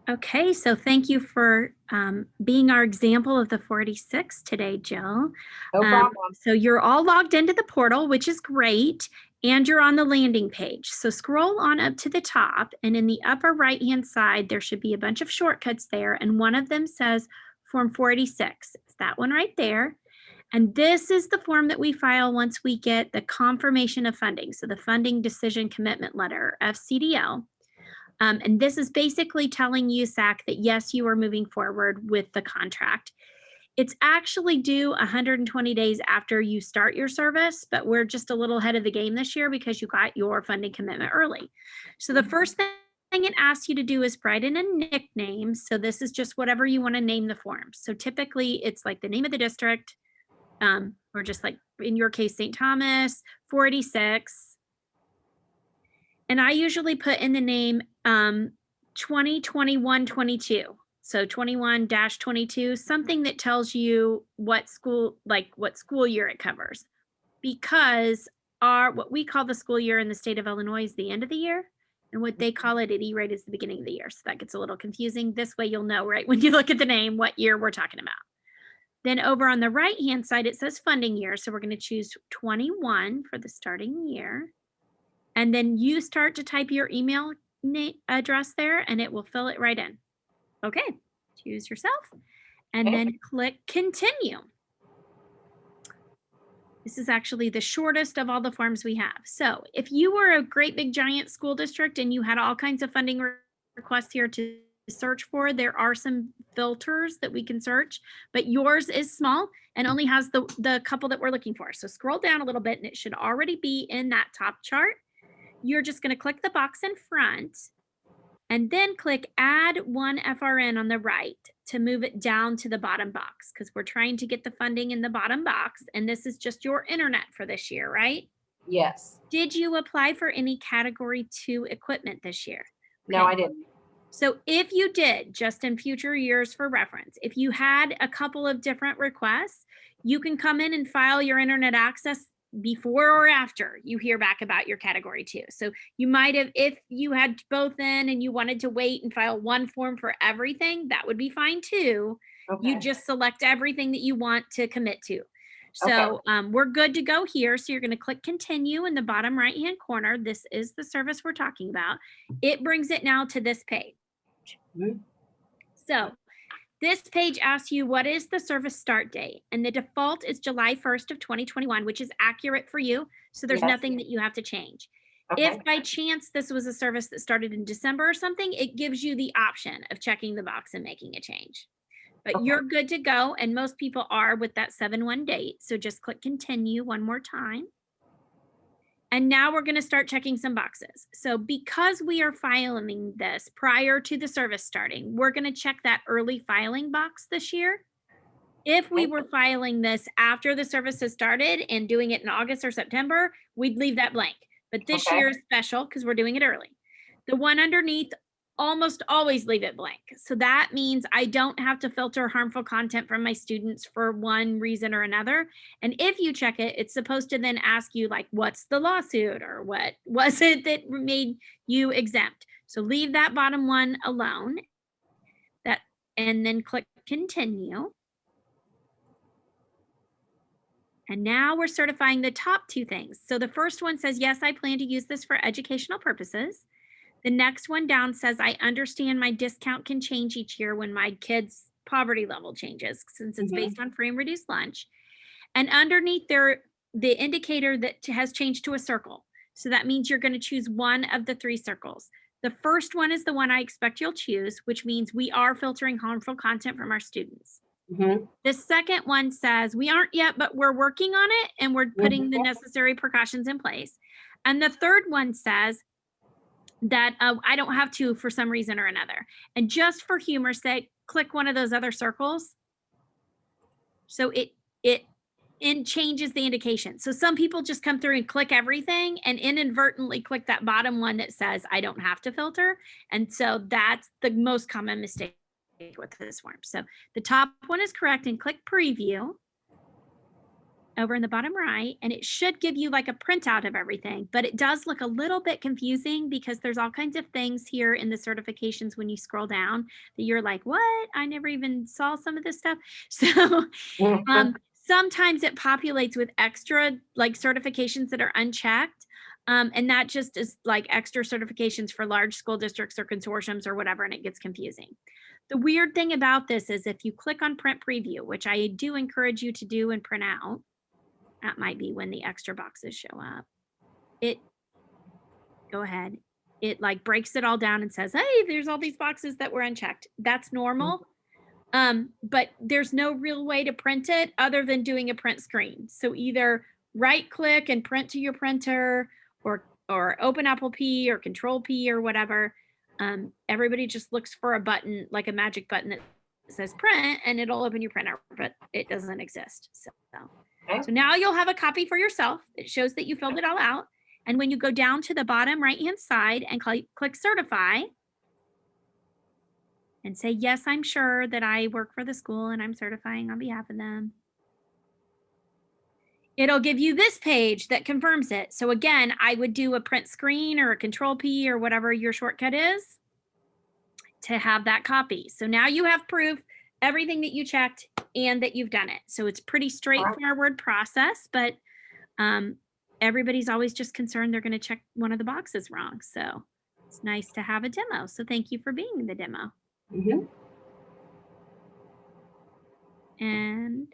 Okay, so thank you for being our example of the 46 today, Jill. No problem. So you're all logged into the portal, which is great, and you're on the landing page. So scroll on up to the top, and in the upper right-hand side, there should be a bunch of shortcuts there, and one of them says Form 486. It's that one right there. And this is the form that we file once we get the confirmation of funding. So the Funding Decision Commitment Letter, FCDL. And this is basically telling USAC that yes, you are moving forward with the contract. It's actually due 120 days after you start your service, but we're just a little ahead of the game this year because you got your funding commitment early. So the first thing it asks you to do is write in a nickname. So this is just whatever you want to name the form. So typically it's like the name of the district, or just like in your case, St. Thomas, 486. And I usually put in the name 2021-22. So 21-22, something that tells you what school year it covers. Because what we call the school year in the state of Illinois is the end of the year. And what they call it at E-Rate is the beginning of the year. So that gets a little confusing. This way you'll know, right, when you look at the name, what year we're talking about. Then over on the right-hand side, it says funding year. So we're going to choose 21 for the starting year. And then you start to type your email address there and it will fill it right in. Okay, choose yourself and then click continue. This is actually the shortest of all the forms we have. So if you were a great big giant school district and you had all kinds of funding requests here to search for, there are some filters that we can search, but yours is small and only has the couple that we're looking for. So scroll down a little bit and it should already be in that top chart. You're just going to click the box in front and then click add one FRN on the right to move it down to the bottom box because we're trying to get the funding in the bottom box. And this is just your internet for this year, right? Yes. Did you apply for any category 2 equipment this year? No, I didn't. So if you did, just in future years for reference, if you had a couple of different requests, you can come in and file your internet access before or after you hear back about your category 2. So you might have, if you had both in and you wanted to wait and file one form for everything, that would be fine too. Okay. You just select everything that you want to commit to. So we're good to go here. So you're going to click continue in the bottom right hand corner. This is the service we're talking about. It brings it now to this page. Mm-hmm. So this page asks you what is the service start date, and the default is July 1st of 2021, which is accurate for you. So there's nothing that you have to change. Okay. If by chance this was a service that started in December or something, it gives you the option of checking the box and making a change. But you're good to go, and most people are with that 7/1 date. So just click continue one more time. And now we're going to start checking some boxes. So because we are filing this prior to the service starting, we're going to check that early filing box this year. If we were filing this after the service has started and doing it in August or September, we'd leave that blank. But this year is special because we're doing it early. The one underneath, almost always leave it blank. So that means I don't have to filter harmful content from my students for one reason or another. And if you check it, it's supposed to then ask you like, what's the lawsuit or what was it that made you exempt? So leave that bottom one alone. And then click continue. And now we're certifying the top two things. So the first one says, yes, I plan to use this for educational purposes. The next one down says, I understand my discount can change each year when my kid's poverty level changes, since it's based on free and reduced lunch. And underneath there, the indicator that has changed to a circle. So that means you're going to choose one of the 3 circles. The first one is the one I expect you'll choose, which means we are filtering harmful content from our students. The second one says, we aren't yet, but we're working on it and we're putting the necessary precautions in place. And the third one says, that I don't have to for some reason or another. And just for humor's sake, click one of those other circles. So it changes the indication. So some people just come through and click everything and inadvertently click that bottom one that says I don't have to filter. And so that's the most common mistake with this form. So the top one is correct and click preview. over in the bottom right, and it should give you like a printout of everything, but it does look a little bit confusing because there's all kinds of things here in the certifications when you scroll down that you're like, what? I never even saw some of this stuff. So sometimes it populates with extra like certifications that are unchecked. And that just is like extra certifications for large school districts or consortiums or whatever, and it gets confusing. The weird thing about this is if you click on print preview, which I do encourage you to do and print out, that might be when the extra boxes show up. Go ahead. It like breaks it all down and says, hey, there's all these boxes that were unchecked. That's normal. But there's no real way to print it other than doing a print screen. So either right click and print to your printer or open Apple P or Control P or whatever. Everybody just looks for a button, like a magic button that says print, and it'll open your printer, but it doesn't exist. So now you'll have a copy for yourself. It shows that you filled it all out. And when you go down to the bottom right-hand side and click certify and say, yes, I'm sure that I work for the school and I'm certifying on behalf of them, it'll give you this page that confirms it. So again, I would do a print screen or a Control P or whatever your shortcut is to have that copy. So now you have proof, everything that you checked and that you've done it. So it's pretty straightforward process, but everybody's always just concerned they're going to check one of the boxes wrong. So it's nice to have a demo. So thank you for being the demo. Mhm. And